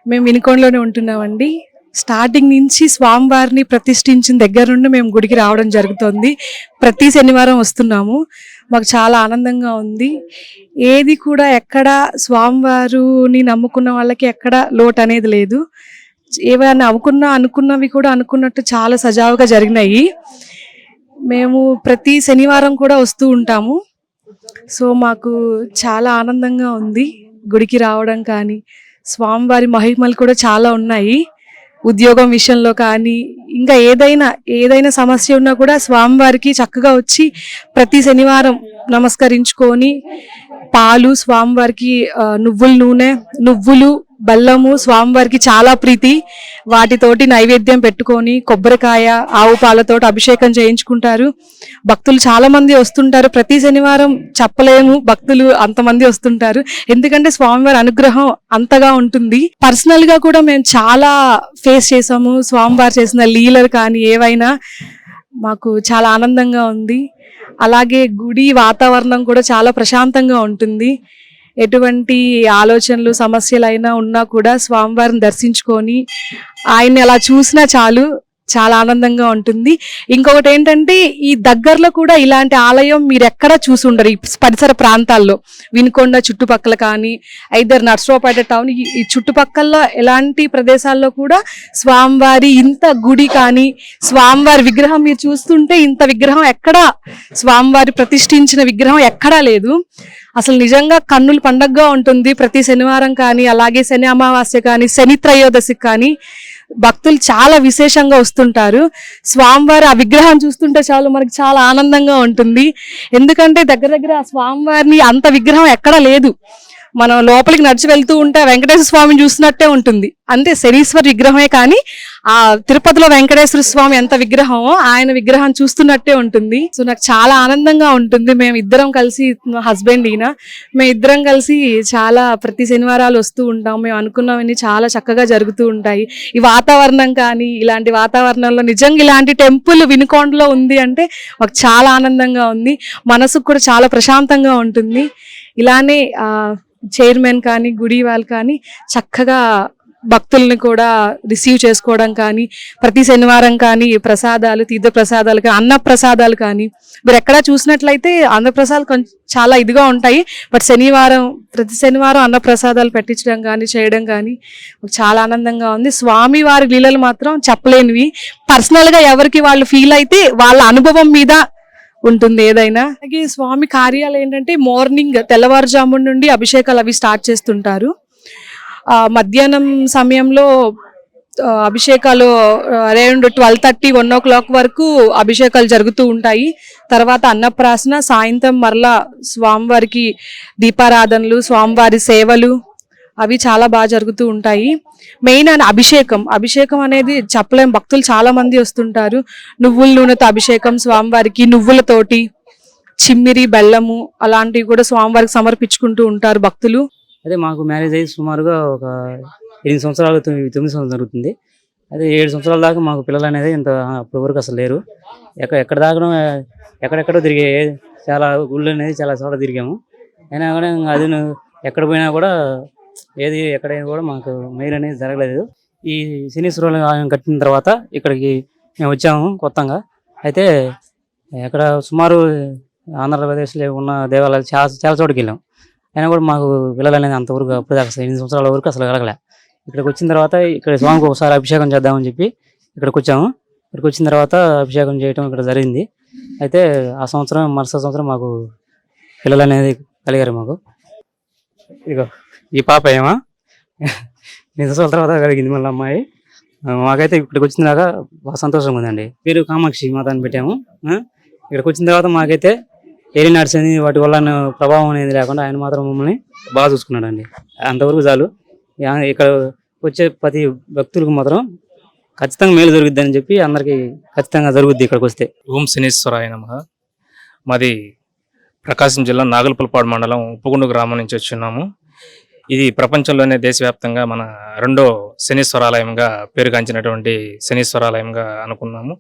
మేము వినుకొండలోనే ఉంటున్నామండి. స్టార్టింగ్ నుంచి స్వామివారిని ప్రతిష్ఠించిన దగ్గర నుండి మేము గుడికి రావడం జరుగుతుంది. ప్రతి శనివారం వస్తున్నాము. మాకు చాలా ఆనందంగా ఉంది. ఏది కూడా ఎక్కడ స్వామివారిని నమ్ముకున్న వాళ్ళకి ఎక్కడ లోటు అనేది లేదు. ఏవైనా అనుకున్నవి కూడా అనుకున్నట్టు చాలా సజావుగా జరిగినాయి. మేము ప్రతి శనివారం కూడా వస్తూ ఉంటాము. సో మాకు చాలా ఆనందంగా ఉంది గుడికి రావడం కానీ. స్వామివారి మహిమలు కూడా చాలా ఉన్నాయి. ఉద్యోగం విషయంలో కానీ ఇంకా ఏదైనా సమస్య ఉన్నా కూడా స్వామివారికి చక్కగా వచ్చి ప్రతి శనివారం నమస్కరించుకొని పాలు స్వామివారికి నువ్వుల నూనె, నువ్వులు, బెల్లము స్వామివారికి చాలా ప్రీతి. వాటితోటి నైవేద్యం పెట్టుకొని కొబ్బరికాయ, ఆవు పాలతోటి అభిషేకం చేయించుకుంటారు. భక్తులు చాలా మంది వస్తుంటారు. ప్రతి శనివారం చెప్పలేము, భక్తులు అంతమంది వస్తుంటారు. ఎందుకంటే స్వామివారి అనుగ్రహం అంతగా ఉంటుంది. పర్సనల్ గా కూడా మేము చాలా ఫేస్ చేసాము. స్వామివారు చేసిన లీలలు కానీ ఏవైనా మాకు చాలా ఆనందంగా ఉంది. అలాగే గుడి వాతావరణం కూడా చాలా ప్రశాంతంగా ఉంటుంది. ఎటువంటి ఆలోచనలు సమస్యలైనా ఉన్నా కూడా స్వామివారిని దర్శించుకొని ఆయన్ని అలా చూసినా చాలు, చాలా ఆనందంగా ఉంటుంది. ఇంకొకటి ఏంటంటే ఈ దగ్గరలో కూడా ఇలాంటి ఆలయం మీరు ఎక్కడా చూసుండరు. ఈ పరిసర ప్రాంతాల్లో వినుకొండ చుట్టుపక్కల కానీ ఐదర్ నర్సరావుపేట టౌన్ ఈ చుట్టుపక్కల ఎలాంటి ప్రదేశాల్లో కూడా స్వామివారి ఇంత గుడి కానీ స్వామివారి విగ్రహం మీరు చూస్తుంటే ఇంత విగ్రహం ఎక్కడా, స్వామివారి ప్రతిష్ఠించిన విగ్రహం ఎక్కడా లేదు. అసలు నిజంగా కన్నుల పండగగా ఉంటుంది. ప్రతి శనివారం కానీ అలాగే శని అమావాస్య కానీ శని త్రయోదశికి కానీ భక్తులు చాలా విశేషంగా వస్తుంటారు. స్వామివారి ఆ విగ్రహం చూస్తుంటే చాలు మనకి చాలా ఆనందంగా ఉంటుంది. ఎందుకంటే దగ్గర ఆ స్వామివారిని అంత విగ్రహం ఎక్కడా లేదు. మనం లోపలికి నడిచి వెళ్తూ ఉంటే వెంకటేశ్వర స్వామిని చూసినట్టే ఉంటుంది. అంతే శనీశ్వర విగ్రహమే కానీ ఆ తిరుపతిలో వెంకటేశ్వర స్వామి ఎంత విగ్రహమో ఆయన విగ్రహం చూస్తున్నట్టే ఉంటుంది. సో నాకు చాలా ఆనందంగా ఉంటుంది. మేము ఇద్దరం కలిసి, హస్బెండ్ ఈయన, మేము ఇద్దరం కలిసి చాలా ప్రతి శనివారాలు వస్తూ ఉంటాం. మేము అనుకున్నవన్నీ చాలా చక్కగా జరుగుతూ ఉంటాయి. ఈ వాతావరణం కానీ ఇలాంటి వాతావరణంలో నిజంగా ఇలాంటి టెంపుల్ వినుకొండలో ఉంది అంటే మాకు చాలా ఆనందంగా ఉంది. మనసుకు కూడా చాలా ప్రశాంతంగా ఉంటుంది. ఇలానే చైర్మన్ కానీ గుడి వాళ్ళు కానీ చక్కగా భక్తుల్ని కూడా రిసీవ్ చేసుకోవడం కానీ ప్రతి శనివారం కానీ ప్రసాదాలు, తీర్థ ప్రసాదాలు కానీ అన్న ప్రసాదాలు కానీ మీరు ఎక్కడా చూసినట్లయితే అన్న ప్రసాదాలు కొంచెం చాలా ఇదిగా ఉంటాయి. బట్ ప్రతి శనివారం అన్న ప్రసాదాలు పెట్టించడం కానీ చేయడం కానీ చాలా ఆనందంగా ఉంది. స్వామి వారి లీలలు మాత్రం చెప్పలేనివి. పర్సనల్గా ఎవరికి వాళ్ళు ఫీల్ అయితే వాళ్ళ అనుభవం మీద ఉంటుంది ఏదైనా. అలాగే స్వామి కార్యాలు ఏంటంటే మార్నింగ్ తెల్లవారుజాము నుండి అభిషేకాలు అవి స్టార్ట్ చేస్తుంటారు. మధ్యాహ్నం సమయంలో అభిషేకాలు అరౌండ్ 12:30, 1 o'clock వరకు అభిషేకాలు జరుగుతూ ఉంటాయి. తర్వాత అన్నప్రాసన, సాయంత్రం మరలా స్వామివారికి దీపారాధనలు, స్వామివారి సేవలు అవి చాలా బాగా జరుగుతూ ఉంటాయి. మెయిన్ అభిషేకం అనేది చెప్పలేం. భక్తులు చాలా మంది వస్తుంటారు. నువ్వుల నూనెతో అభిషేకం స్వామివారికి, నువ్వులతోటి చిమ్మిరి, బెల్లము అలాంటివి కూడా స్వామివారికి సమర్పించుకుంటూ ఉంటారు భక్తులు. అదే మాకు మ్యారేజ్ అయ్యి సుమారుగా ఒక 8 సంవత్సరాలు 9 సంవత్సరాలు జరుగుతుంది. అదే 7 సంవత్సరాల దాకా మాకు పిల్లలు అనేది ఇంత అప్పటి వరకు అసలు లేరు. ఎక్కడ దాకా ఎక్కడెక్కడో తిరిగే చాలా గుళ్ళు అనేది చాలా చోట తిరిగాము. అయినా కూడా అది ఎక్కడ పోయినా కూడా ఎక్కడైనా కూడా మాకు మెయిల్ అనేది జరగలేదు. ఈ శనీశ్వరుల ఆలయం కట్టిన తర్వాత ఇక్కడికి మేము వచ్చాము కొత్తగా. అయితే ఎక్కడ సుమారు ఆంధ్రప్రదేశ్లో ఉన్న దేవాలయాలు చాలా చోటుకి వెళ్ళాం. అయినా కూడా మాకు పిల్లలు అనేది అంతవరకు అప్పుడు దాకా 8 సంవత్సరాల వరకు అసలు కలగలే. ఇక్కడికి వచ్చిన తర్వాత ఇక్కడ స్వామికి ఒకసారి అభిషేకం చేద్దామని చెప్పి ఇక్కడికి వచ్చాము. ఇక్కడికి వచ్చిన తర్వాత అభిషేకం చేయడం ఇక్కడ జరిగింది. అయితే ఆ సంవత్సరం మరుసటి సంవత్సరం మాకు పిల్లలు అనేది కలిగారు మాకు. ఇదిగో ఈ పాప ఏమో 8 సంవత్సరాల తర్వాత కలిగింది మళ్ళీ అమ్మాయి. మాకైతే ఇక్కడికి వచ్చిన దాకా బాగా సంతోషంగా ఉందండి. పేరు కామాక్షి మాత అని పెట్టాము. ఇక్కడికి వచ్చిన తర్వాత మాకైతే ఏలినాడ్స్ అని వాటి వల్ల ప్రభావం అనేది లేకుండా ఆయన మాత్రం మమ్మల్ని బాగా చూసుకున్నాడు అండి. అంతవరకు చాలు. ఇక్కడ వచ్చే ప్రతి భక్తులకు మాత్రం ఖచ్చితంగా మేలు జరుగుద్ది అని చెప్పి అందరికి ఖచ్చితంగా జరుగుద్ది ఇక్కడికి వస్తే. ఓం శనీశ్వరాయ నమః. మాది ప్రకాశం జిల్లా నాగలపల్లిపాడు మండలం ఉప్పుగుండు గ్రామం నుంచి వచ్చిన్నాము. ఇది ప్రపంచంలోనే దేశవ్యాప్తంగా మన రెండో శనీశ్వరాలయంగా పేరుగాంచినటువంటి శనీశ్వరాలయంగా అనుకున్నాము.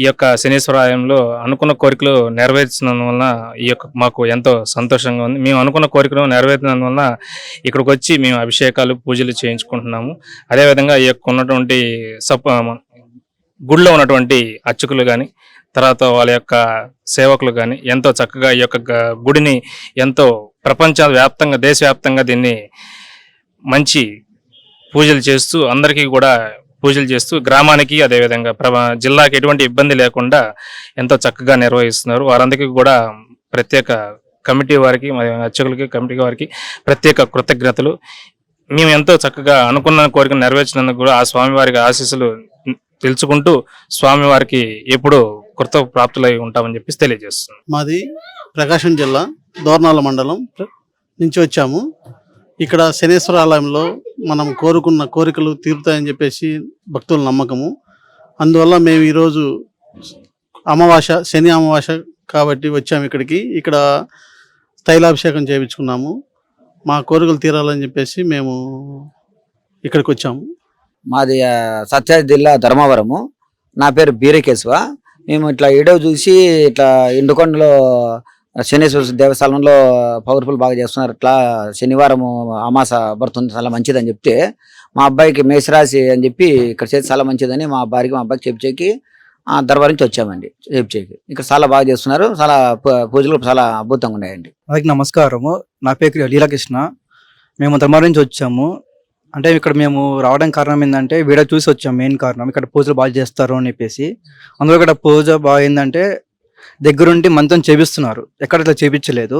ఈ యొక్క శనీశ్వరాలయంలో అనుకున్న కోరికలు నెరవేర్చినందువలన ఈ యొక్క మాకు ఎంతో సంతోషంగా ఉంది. మేము అనుకున్న కోరికలు నెరవేర్చినందువలన ఇక్కడికి వచ్చి మేము అభిషేకాలు పూజలు చేయించుకుంటున్నాము. అదేవిధంగా ఈ యొక్క ఉన్నటువంటి గుడిలో ఉన్నటువంటి అర్చకులు కానీ తర్వాత వాళ్ళ యొక్క సేవకులు కానీ ఎంతో చక్కగా ఈ యొక్క గుడిని ఎంతో ప్రపంచ వ్యాప్తంగా దేశవ్యాప్తంగా దీన్ని మంచి పూజలు చేస్తూ అందరికీ కూడా పూజలు చేస్తూ గ్రామానికి అదేవిధంగా జిల్లాకి ఎటువంటి ఇబ్బంది లేకుండా ఎంతో చక్కగా నిర్వహిస్తున్నారు. వారందరికీ కూడా ప్రత్యేక కమిటీ వారికి అర్చకులకి కమిటీ వారికి ప్రత్యేక కృతజ్ఞతలు. మేము ఎంతో చక్కగా అనుకున్న కోరికను నెరవేర్చినందుకు కూడా ఆ స్వామివారికి ఆశీస్సులు తెలుసుకుంటూ స్వామివారికి ఎప్పుడూ కృత ప్రాప్తులై ఉంటామని చెప్పి తెలియజేస్తున్నాం. మాది ప్రకాశం జిల్లా దోర్నాల మండలం నుంచి వచ్చాము. ఇక్కడ శనేశ్వర ఆలయంలో మనం కోరుకున్న కోరికలు తీరుతాయని చెప్పేసి భక్తుల నమ్మకము. అందువల్ల మేము ఈరోజు శని అమావాస్య కాబట్టి వచ్చాము ఇక్కడికి. ఇక్కడ తైలాభిషేకం చేయించుకున్నాము. మా కోరికలు తీరాలని చెప్పేసి మేము ఇక్కడికి వచ్చాము. మాది సత్యాది జిల్లా ధర్మవరము. నా పేరు బీరకేశవ. మేము ఇట్లా వీడియో చూసి ఇట్లా ఎండుకొండలో శనేశ్వర దేవస్థానంలో పవర్ఫుల్ బాగా చేస్తున్నారు. ఇట్లా శనివారం అమాస పడుతుంది, చాలా మంచిది అని చెప్తే మా అబ్బాయికి మేషరాశి అని చెప్పి ఇక్కడ చేసి చాలా మంచిదని మా అబ్బాయికి చెప్పేకి ధర్మవరం నుంచి వచ్చామండి. చెప్పేకి ఇక్కడ చాలా బాగా చేస్తున్నారు. చాలా పూజలు చాలా అద్భుతంగా ఉన్నాయండి. అందరికి నమస్కారము. నా పేరు లీలాకృష్ణ. మేము ధర్మవరం నుంచి వచ్చాము. అంటే ఇక్కడ మేము రావడానికి కారణం ఏంటంటే వీడియో చూసి వచ్చాం. మెయిన్ కారణం ఇక్కడ పూజలు బాగా చేస్తారు అని చెప్పేసి. అందులో ఇక్కడ పూజ బాగా ఏంటంటే దగ్గరుండి మంత్రం చేపిస్తున్నారు. ఎక్కడ ఇట్లా చేపించలేదు,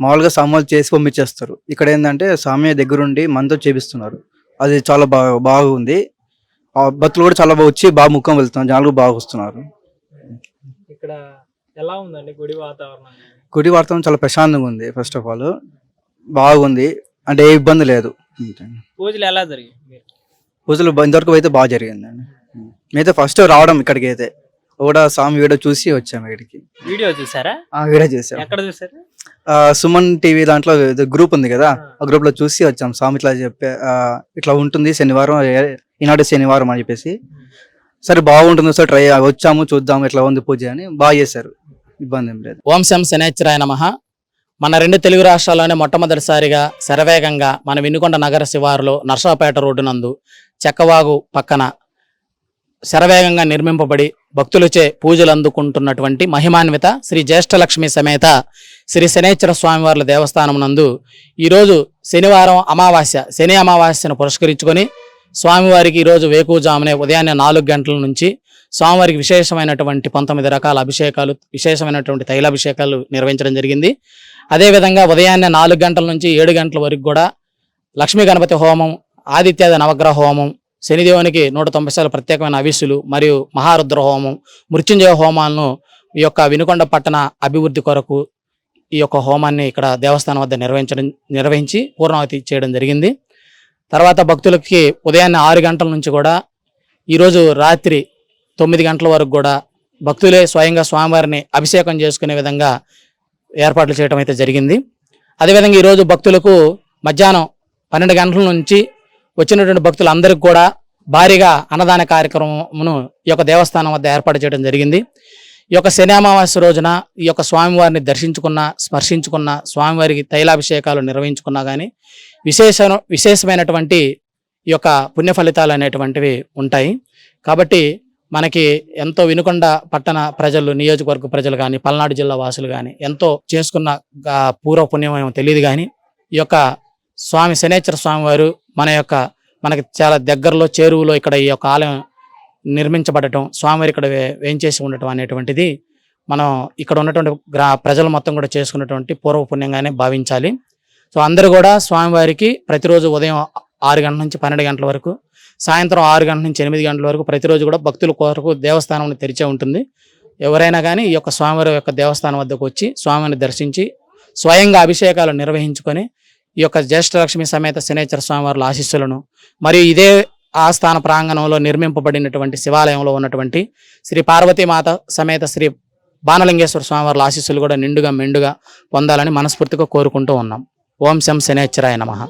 మామూలుగా సామాన్లు చేసి పంపించేస్తారు. ఇక్కడ ఏంటంటే స్వామి దగ్గరుండి మంత్రం చేపిస్తున్నారు. అది చాలా బాగుంది. భక్తులు కూడా చాలా బాగా వచ్చి బాగా ముఖం వెళ్తున్నారు, జనాలు బాగా వస్తున్నారు. ఇక్కడ ఎలా ఉందండి గుడి వాతావరణం? గుడి వాతావరణం చాలా ప్రశాంతంగా ఉంది. ఫస్ట్ ఆఫ్ ఆల్ బాగుంది, అంటే ఏ ఇబ్బంది లేదు. పూజలు ఎలా జరిగాయి? పూజలు ఇంతవరకు అయితే బాగా జరిగిందండి. మేమైతే ఫస్ట్ రావడం ఇక్కడికి అయితే కూడా స్వామి వీడియో చూసి వచ్చాము ఇక్కడికి. వీడియో చూసారా? వీడియో చూసాం. ఎక్కడ చూసారు? సుమన్ టీవీ దాంట్లో గ్రూప్ ఉంది కదా, ఆ గ్రూప్ లో చూసి వచ్చాం. స్వామి ఇట్లా చెప్పే ఇట్లా ఉంటుంది శనివారం, ఈనాడు శనివారం అని చెప్పేసి. సరే బాగుంటుంది సార్, ట్రై వచ్చాము చూద్దాము ఎట్లా ఉంది పూజ అని. బాగా చేశారు, ఇబ్బంది ఏం లేదు. ఓం శం శనేశ్వరాయ నమః. మన రెండు తెలుగు రాష్ట్రాల్లోనే మొట్టమొదటిసారిగా శరవేగంగా మన వినుకొండ నగర శివారులో నర్సాపేట రోడ్డు నందు చెక్కవాగు పక్కన శరవేగంగా నిర్మింపబడి భక్తులచే పూజలు అందుకుంటున్నటువంటి మహిమాన్విత శ్రీ జ్యేష్ఠలక్ష్మి సమేత శ్రీ శనేశ్వర స్వామివార్ల దేవస్థానం నందు ఈరోజు శనివారం అమావాస్య, శని అమావాస్యను పురస్కరించుకొని స్వామివారికి ఈరోజు వేకువజామునే ఉదయాన్నే 4 గంటల నుంచి స్వామివారికి విశేషమైనటువంటి 19 రకాల అభిషేకాలు, విశేషమైనటువంటి తైలాభిషేకాలు నిర్వహించడం జరిగింది. అదేవిధంగా ఉదయాన్నే 4 గంటల నుంచి 7 గంటల వరకు కూడా లక్ష్మీ గణపతి హోమం, ఆదిత్యాది నవగ్రహ హోమం, శనిదేవునికి 190 సార్లు ప్రత్యేకమైన అవిస్సులు మరియు మహారుద్ర హోమం, మృత్యుంజయ హోమాలను ఈ యొక్క వినుకొండ పట్టణ అభివృద్ధి కొరకు ఈ యొక్క హోమాన్ని ఇక్కడ దేవస్థానం వద్ద నిర్వహించి పూర్ణావతి చేయడం జరిగింది. తర్వాత భక్తులకి ఉదయాన్నే 6 గంటల నుంచి కూడా ఈరోజు రాత్రి 9 గంటల వరకు కూడా భక్తులే స్వయంగా స్వామివారిని అభిషేకం చేసుకునే విధంగా ఏర్పాట్లు చేయడం అయితే జరిగింది. అదేవిధంగా ఈరోజు భక్తులకు మధ్యాహ్నం 12 గంటల నుంచి వచ్చినటువంటి భక్తులందరికీ కూడా భారీగా అన్నదాన కార్యక్రమమును ఈ యొక్క దేవస్థానం వద్ద ఏర్పాటు చేయడం జరిగింది. ఈ యొక్క శని అమావాస్య రోజున ఈ యొక్క స్వామివారిని దర్శించుకున్న, స్పర్శించుకున్న, స్వామివారికి తైలాభిషేకాలు నిర్వహించుకున్నా కానీ విశేషమైనటువంటి ఈ యొక్క పుణ్య ఫలితాలు అనేటువంటివి ఉంటాయి. కాబట్టి మనకి ఎంతో వినుకొండ పట్టణ ప్రజలు, నియోజకవర్గ ప్రజలు కానీ, పల్నాడు జిల్లా వాసులు కానీ ఎంతో చేసుకున్న పూర్వ పుణ్యం తెలియదు. కానీ ఈ యొక్క స్వామి శనేశ్వర స్వామి వారు మనకి చాలా దగ్గరలో చేరువులో ఇక్కడ ఈ యొక్క ఆలయం నిర్మించబడటం, స్వామివారి ఇక్కడ వేంచేసి ఉండటం అనేటువంటిది మనం ఇక్కడ ఉన్నటువంటి ప్రజలు మొత్తం కూడా చేసుకున్నటువంటి పూర్వ పుణ్యంగానే భావించాలి. సో అందరూ కూడా స్వామివారికి ప్రతిరోజు ఉదయం 6 గంటల నుంచి 12 గంటల వరకు, సాయంత్రం 6 గంటల నుంచి 8 గంటల వరకు ప్రతిరోజు కూడా భక్తుల కొరకు దేవస్థానం తెరిచే ఉంటుంది. ఎవరైనా కానీ ఈ యొక్క స్వామివారి యొక్క దేవస్థానం వద్దకు వచ్చి స్వామిని దర్శించి స్వయంగా అభిషేకాలు నిర్వహించుకొని ఈ యొక్క జ్యేష్ఠలక్ష్మి సమేత శనేశ్వర స్వామివార్ల ఆశీస్సులను మరియు ఇదే ఆస్థాన ప్రాంగణంలో నిర్మింపబడినటువంటి శివాలయంలో ఉన్నటువంటి శ్రీ పార్వతీమాత సమేత శ్రీ బాణలింగేశ్వర స్వామివార్ల ఆశీస్సులు కూడా నిండుగా మెండుగా పొందాలని మనస్ఫూర్తిగా కోరుకుంటూ ఉన్నాం. ఓం శం శనేశ్వరాయ నమః.